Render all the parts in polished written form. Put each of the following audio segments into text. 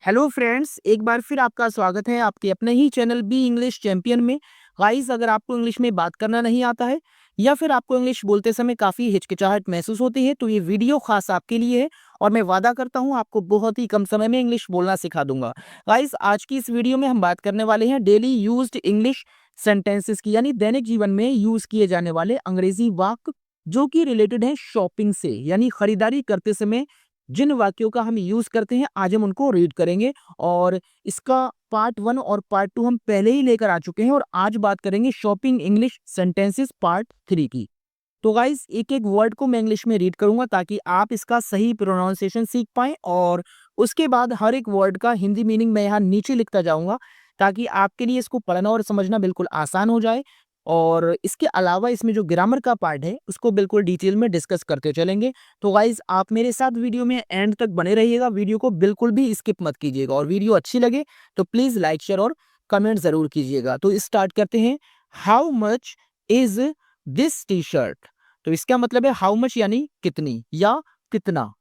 Hello friends, एक बार फिर आपका स्वागत है आपके अपने ही चैनल बी इंग्लिश चैंपियन में। गाइस, अगर आपको इंग्लिश में बात करना नहीं आता है या फिर आपको इंग्लिश बोलते समय काफ़ी हिचकिचाहट महसूस होती है तो ये वीडियो खास आपके लिए है और मैं वादा करता हूँ आपको बहुत ही कम समय में इंग्लिश बोलना सिखा दूंगा। गाइस, आज की इस वीडियो में हम बात करने वाले हैं डेली यूज्ड इंग्लिश सेंटेंसेस की, यानी दैनिक जीवन में यूज किए जाने वाले अंग्रेजी वाक्य जो कि रिलेटेड है शॉपिंग से, यानी खरीदारी करते समय जिन वाक्यों का हम यूज करते हैं आज हम उनको रीड करेंगे। और इसका पार्ट 1 और पार्ट 2 हम पहले ही लेकर आ चुके हैं और आज बात करेंगे शॉपिंग इंग्लिश सेंटेंसेस पार्ट 3 की। तो गाइस, एक एक वर्ड को मैं इंग्लिश में रीड करूंगा ताकि आप इसका सही प्रोनाउंसिएशन सीख पाएं और उसके बाद हर एक वर्ड का हिंदी मीनिंग मैं यहाँ नीचे लिखता जाऊंगा ताकि आपके लिए इसको पढ़ना और समझना बिल्कुल आसान हो जाए। और इसके अलावा इसमें जो ग्रामर का पार्ट है उसको बिल्कुल डिटेल में डिस्कस करते चलेंगे। तो गाइज, आप मेरे साथ वीडियो में एंड तक बने रहिएगा, वीडियो को बिल्कुल भी स्किप मत कीजिएगा और वीडियो अच्छी लगे तो प्लीज लाइक शेयर और कमेंट जरूर कीजिएगा। तो स्टार्ट करते हैं। How much is this T shirt? तो इसका मतलब है हाउ मच यानी कितनी या कितना।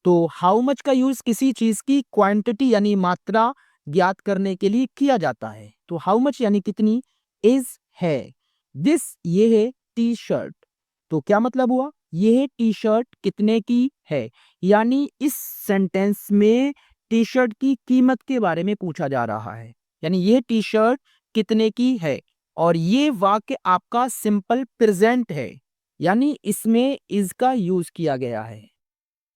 तो हाउ मच का यूज किसी चीज की क्वांटिटी यानी मात्रा ज्ञात करने के लिए किया जाता है। तो हाउ मच यानी कितनी, इज है, दिस ये है टी शर्ट। तो क्या मतलब हुआ, ये है टी शर्ट कितने की है, यानी इस सेंटेंस में टी शर्ट की कीमत के बारे में पूछा जा रहा है, यानी ये टी शर्ट कितने की है। और ये वाक्य आपका सिंपल प्रेजेंट है, यानी इसमें इज का यूज किया गया है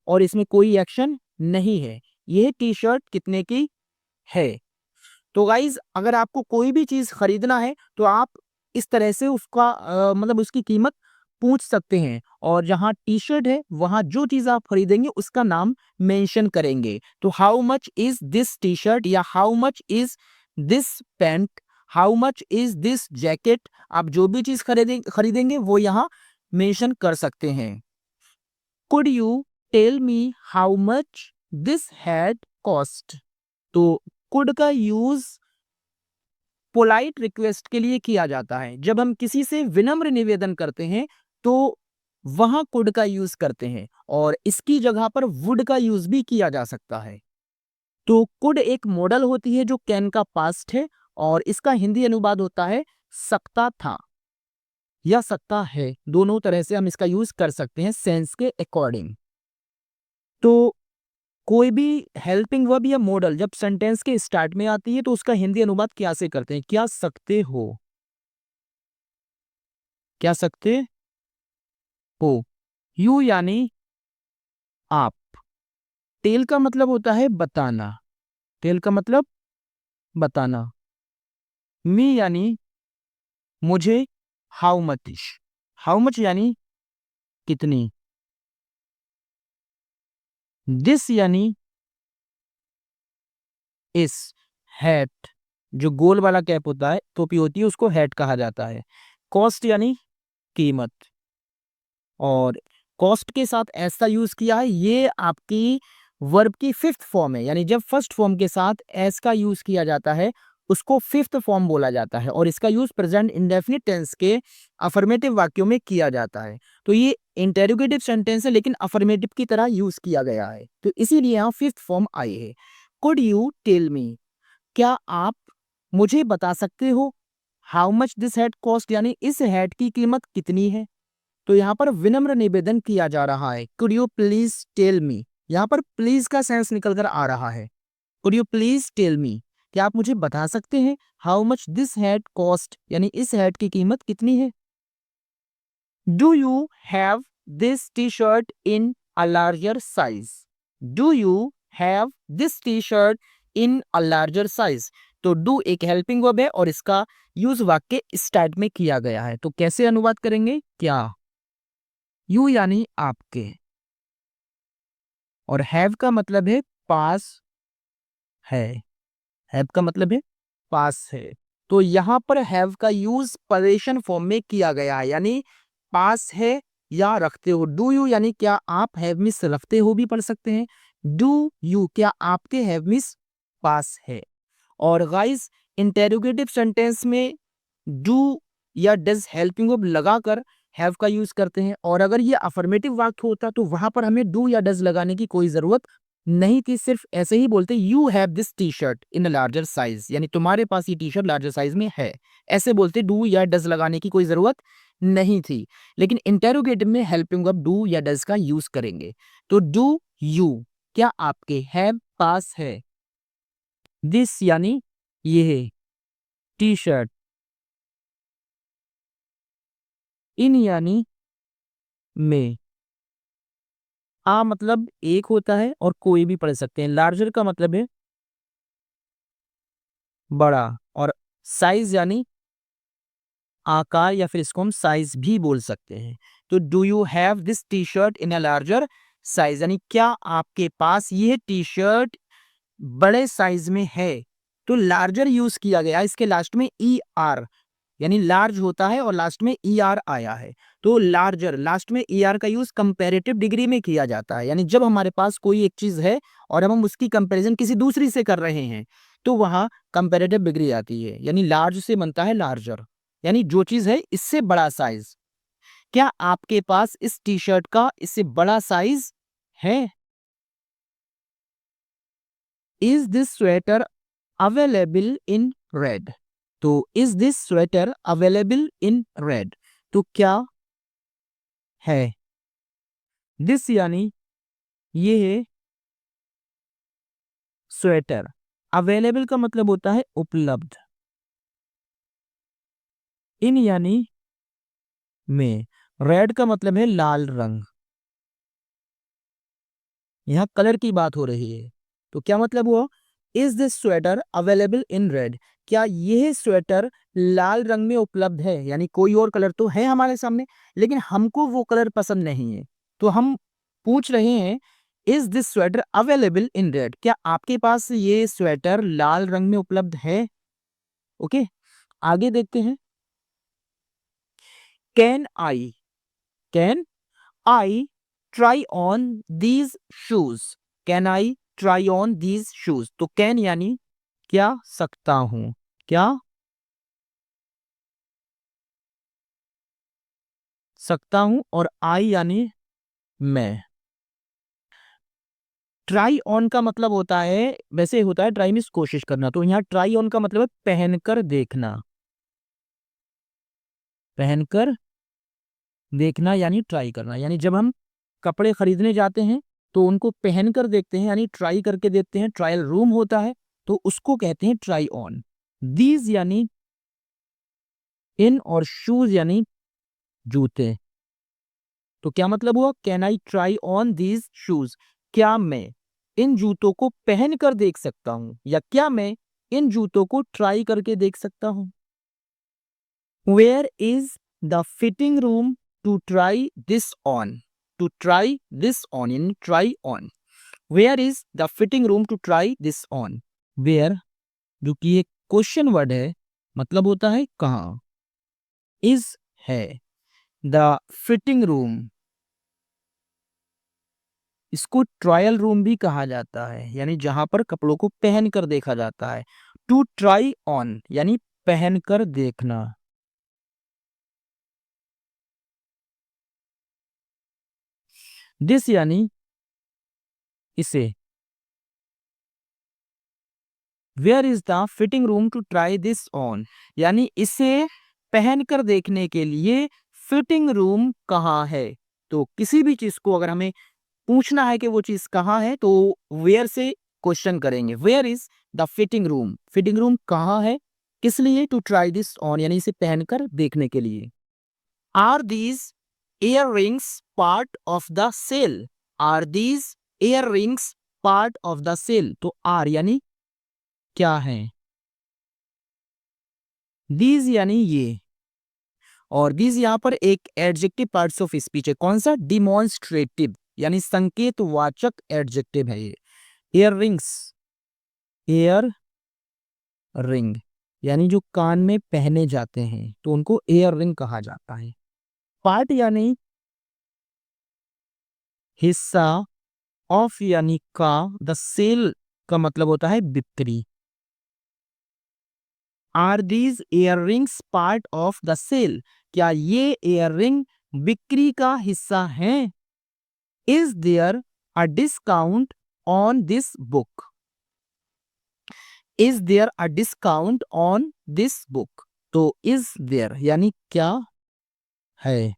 और इसमें कोई एक्शन नहीं है। यह टी शर्ट कितने की है। तो गाइज, अगर आपको कोई भी चीज खरीदना है तो आप इस तरह से उसका मतलब उसकी कीमत पूछ सकते हैं और जहां टी शर्ट है वहां जो चीज आप खरीदेंगे उसका नाम मेंशन करेंगे। तो how much is this T shirt या how much is this pant, how much is this jacket, आप जो भी चीज खरीदेंगे वो यहाँ मेंशन कर सकते हैं। Could you tell me how much this had cost? तो कुड का यूज पोलाइट रिक्वेस्ट के लिए किया जाता है। जब हम किसी से विनम्र निवेदन करते हैं तो वहां कुड का यूज करते हैं और इसकी जगह पर वुड का यूज भी किया जा सकता है। तो कुड एक मॉडल होती है जो कैन का पास्ट है और इसका हिंदी अनुवाद होता है सकता था या सकता है। दोनों तरह से हम इसका यूज कर सकते हैं सेंस के अकॉर्डिंग। तो कोई भी हेल्पिंग वर्ब या मॉडल जब सेंटेंस के स्टार्ट में आती है तो उसका हिंदी अनुवाद क्या से करते हैं, क्या सकते हो, क्या सकते हो। यू यानी आप, टेल का मतलब होता है बताना, टेल का मतलब बताना। मी यानी मुझे, हाउ मच, हाउ मच यानी कितनी। दिस यानी इस, हैट जो गोल वाला कैप होता है, टोपी होती है, उसको हैट कहा जाता है। कॉस्ट यानी कीमत और कॉस्ट के साथ ऐसा यूज किया है, ये आपकी वर्ब की फिफ्थ फॉर्म है, यानी जब फर्स्ट फॉर्म के साथ एस का यूज किया जाता है उसको फिफ्थ फॉर्म बोला जाता है और इसका यूज प्रेजेंट इंडेफिनिट टेंस के अफर्मेटिव वाक्यों में किया जाता है। तो ये इंटेरोगेटिव सेंटेंस है लेकिन अफर्मेटिव की तरह यूज किया गया है, तो इसीलिए यहाँ फिफ्थ फॉर्म आई है। कुड यू टेल मी, क्या आप मुझे बता सकते हो, how much this hat cost, यानी इस हैट की कीमत कितनी है। तो यहाँ पर विनम्र निवेदन किया जा रहा है, could you please tell me. यहाँ पर प्लीज का सेंस निकल कर आ रहा है। Could you please tell me, क्या आप मुझे बता सकते हैं, how much this hat cost, यानी इस हैट की कीमत कितनी है। Do you have this T shirt in a larger size? Do you have this T shirt in a larger size? तो डू एक हेल्पिंग वर्ब है और इसका यूज वाक्य स्टार्ट में किया गया है। तो कैसे अनुवाद करेंगे, क्या, यू यानी आपके और हैव का मतलब है पास है, हैव का मतलब है पास है। तो यहां पर हैव का यूज परेशन फॉर्म में किया गया है, यानी पास है या रखते हो। डू यू यानी क्या आप, हैव मिस रखते हो भी पढ़ सकते हैं। डू यू क्या आपके, हैव मिस पास है। और गाइस, इंटेरोगेटिव सेंटेंस में डू या डज हेल्पिंग वर्ब लगाकर हैव का यूज करते हैं और अगर ये अफर्मेटिव वाक्य होता तो वहां पर हमें डू या डज लगाने की कोई जरूरत नहीं थी, सिर्फ ऐसे ही बोलते you have this T shirt in a larger size, यानी तुम्हारे पास ये टी शर्ट लार्जर साइज में है। ऐसे बोलते, डू या डज लगाने की कोई जरूरत नहीं थी। लेकिन इंटेरोगेटिव में हेल्पिंग वर्ब डू या डज का यूज करेंगे। तो डू यू, क्या आपके, हैव पास है, दिस यानी ये टी शर्ट, इन यानी में, आ मतलब एक होता है और कोई भी पढ़ सकते हैं, लार्जर का मतलब है बड़ा, और साइज यानी आकार, या फिर इसको हम साइज भी बोल सकते हैं। तो do you have this T shirt in a larger size, यानी क्या आपके पास ये टी शर्ट बड़े साइज में है। तो लार्जर यूज किया गया, इसके लास्ट में ई आर, यानी लार्ज होता है और लास्ट में ई आर आया है। तो लार्जर, लास्ट में ई आर का यूज कंपैरेटिव डिग्री में किया जाता है, यानी जब हमारे पास कोई एक चीज है और हम उसकी कंपैरिजन किसी दूसरी से कर रहे हैं, तो वहां कंपैरेटिव डिग्री आती है, यानी लार्ज से बनता है लार्जर, यानी जो चीज है इससे बड़ा साइज। क्या आपके पास इस टी शर्ट का इससे बड़ा साइज है। Is this sweater available in red, तो is this sweater available in red, तो क्या है, दिस यानी ये है स्वेटर, अवेलेबल का मतलब होता है उपलब्ध, इन यानी में, रेड का मतलब है लाल रंग, यहाँ कलर की बात हो रही है। तो क्या मतलब हुआ, is this sweater available in red, क्या यह स्वेटर लाल रंग में उपलब्ध है, यानी कोई और कलर तो है हमारे सामने लेकिन हमको वो कलर पसंद नहीं है, तो हम पूछ रहे हैं is this sweater available in red, क्या आपके पास ये स्वेटर लाल रंग में उपलब्ध है। ओके, आगे देखते हैं। Can I, can I try on these shoes, can I try on these shoes, तो कैन यानी क्या सकता हूं, क्या सकता हूं, और आई यानी मैं। ट्राई ऑन का मतलब होता है, वैसे होता है ट्राई मीन्स कोशिश करना, तो यहाँ ट्राई ऑन का मतलब है पहनकर देखना, पहनकर देखना यानी ट्राई करना, यानी जब हम कपड़े खरीदने जाते हैं तो उनको पहनकर देखते हैं, यानी ट्राई करके देखते हैं, ट्रायल रूम होता है, तो उसको कहते हैं ट्राई ऑन। दीज यानी इन, और शूज यानी जूते, तो क्या मतलब हुआ, can I try on these shoes, क्या मैं इन जूतों को पहनकर देख सकता हूं, या क्या मैं इन जूतों को ट्राई करके देख सकता हूं। Where is the fitting room to try this on, to try this on in try on, where is the fitting room to try this on. Where जो कि एक क्वेश्चन वर्ड है, मतलब होता है कहाँ, इज है, द फिटिंग रूम, इसको ट्रायल रूम भी कहा जाता है, यानी जहां पर कपड़ों को पहन कर देखा जाता है। टू ट्राई ऑन यानी पहन कर देखना। दिस यानी इसे। Where is the fitting room to try this on, यानी इसे पहन कर देखने के लिए फिटिंग रूम कहाँ है। तो किसी भी चीज को अगर हमें पूछना है कि वो चीज कहाँ है, तो वेयर से क्वेश्चन करेंगे, where is the fitting room, fitting room कहाँ है, किस लिए, टू ट्राई दिस ऑन यानी इसे पहनकर देखने के लिए। Are these earrings part of the sale, are these earrings part of the sale, तो आर यानी क्या है, दीज यानी ये, और दीज यहां पर एक एडजेक्टिव पार्ट्स ऑफ स्पीच है, कौन सा, डिमॉन्स्ट्रेटिव यानी संकेतवाचक एडजेक्टिव है ये। ईयर रिंग्स, ईयर रिंग यानी जो कान में पहने जाते हैं तो उनको ईयर रिंग कहा जाता है। पार्ट यानी हिस्सा, ऑफ यानी का, द सेल का मतलब होता है बिक्री। Are these earrings part of the sale, क्या ये ईयर रिंग बिक्री का हिस्सा है। Is there a discount on this book? Is there a discount on this book? तो इज देयर यानी क्या है,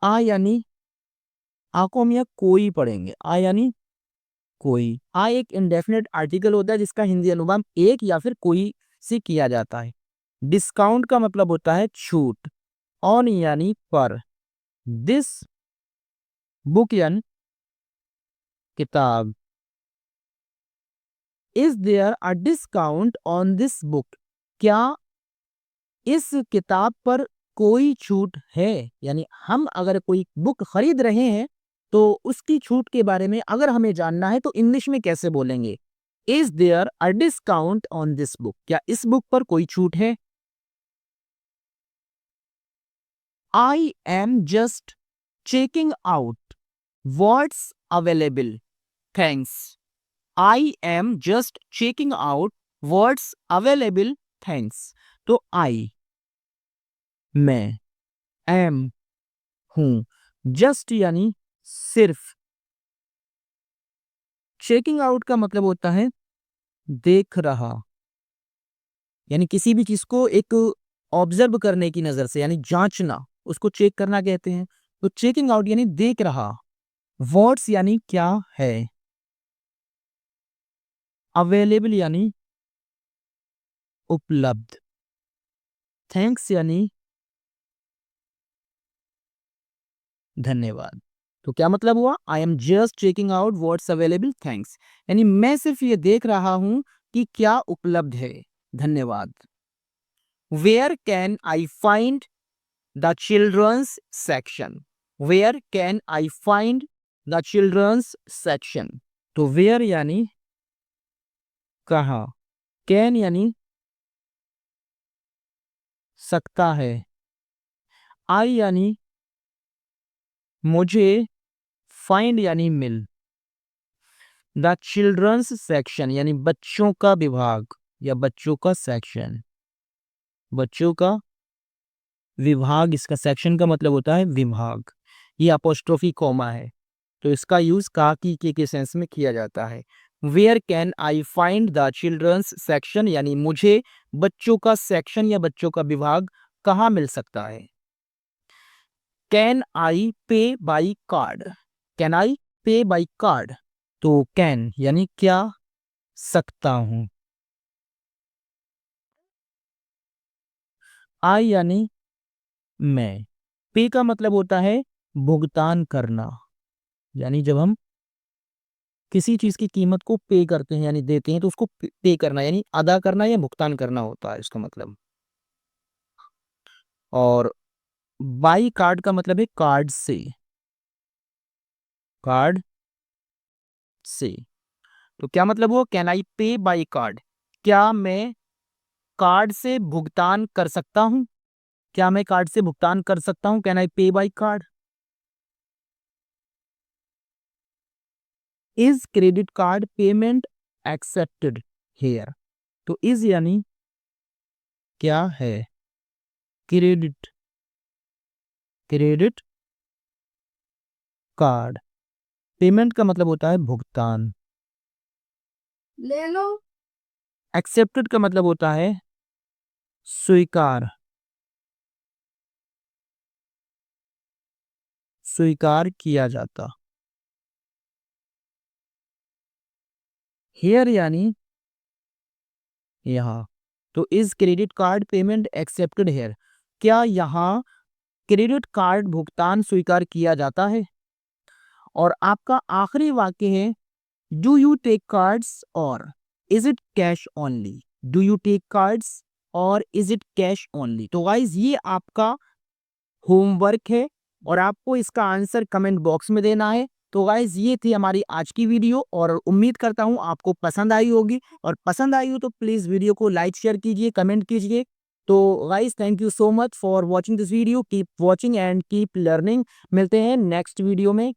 आ यानी आ को हम यहाँ कोई पढ़ेंगे, आ यानी कोई। आ एक इंडेफिनेट आर्टिकल होता है जिसका हिंदी अनुवाद एक या फिर कोई से किया जाता है। डिस्काउंट का मतलब होता है छूट। ऑन यानी पर। दिस बुक यानी किताब। Is there a discount on this book? क्या इस किताब पर कोई छूट है? यानी हम अगर कोई बुक खरीद रहे हैं तो उसकी छूट के बारे में अगर हमें जानना है तो इंग्लिश में कैसे बोलेंगे? Is there a discount on this book? क्या इस बुक पर कोई छूट है? I am just checking out what's available, thanks. I am just checking out what's available, thanks. तो आई मैं, एम हूं, जस्ट यानी सिर्फ। चेकिंग आउट का मतलब होता है देख रहा, यानी किसी भी चीज को एक ऑब्जर्व करने की नजर से यानी जांचना, उसको चेक करना कहते हैं। तो चेकिंग आउट यानी देख रहा। व्हाट्स यानी क्या है। अवेलेबल यानी उपलब्ध। थैंक्स यानी धन्यवाद। तो क्या मतलब हुआ? आई am just checking out what's available, thanks. यानी मैं सिर्फ ये देख रहा हूं कि क्या उपलब्ध है, धन्यवाद। Where can I find the children's section? Where can I find the children's section? तो वेयर यानी कहाँ, कैन यानी सकता है, आई यानी मुझे, फाइंड यानी मिल। द चिल्ड्रंस सेक्शन यानी बच्चों का विभाग या बच्चों का सेक्शन, बच्चों का विभाग। इसका सेक्शन का मतलब होता है विभाग। ये अपोस्ट्रोफी कॉमा है तो इसका यूज का की के सेंस में किया जाता है। Where can I find the children's section यानी मुझे बच्चों का सेक्शन या बच्चों का विभाग कहाँ मिल सकता है। Can I pay by card? Can I pay by card? तो कैन यानी क्या सकता हूं, आई यानी मैं, पे का मतलब होता है भुगतान करना। यानी जब हम किसी चीज की कीमत को पे करते हैं यानी देते हैं तो उसको पे करना यानी अदा करना या भुगतान करना होता है इसका मतलब। और बाई कार्ड का मतलब है कार्ड से, कार्ड से। तो क्या मतलब हुआ? Can I pay by card? क्या मैं कार्ड से भुगतान कर सकता हूं? क्या मैं कार्ड से भुगतान कर सकता हूं? Can I pay by card? Is credit card payment accepted here? तो इज यानी क्या है, क्रेडिट, क्रेडिट कार्ड। पेमेंट का मतलब होता है भुगतान। ले लो। एक्सेप्टेड का मतलब होता है स्वीकार, स्वीकार किया जाता। हेयर यानी यहाँ। तो is credit card payment accepted here? क्या यहाँ क्रेडिट कार्ड भुगतान स्वीकार किया जाता है? और आपका आखिरी वाक्य है डू यू टेक कार्ड्स और is it cash only? Do you take cards और इज इट कैश ओनली? तो गाइज ये आपका होमवर्क है और आपको इसका आंसर कमेंट बॉक्स में देना है। तो गाइज ये थी हमारी आज की वीडियो और उम्मीद करता हूँ आपको पसंद आई होगी और पसंद आई हो तो प्लीज वीडियो को लाइक शेयर कीजिए, कमेंट कीजिए। तो guys thank you so much for watching this video. Keep watching and keep learning. मिलते हैं नेक्स्ट वीडियो में।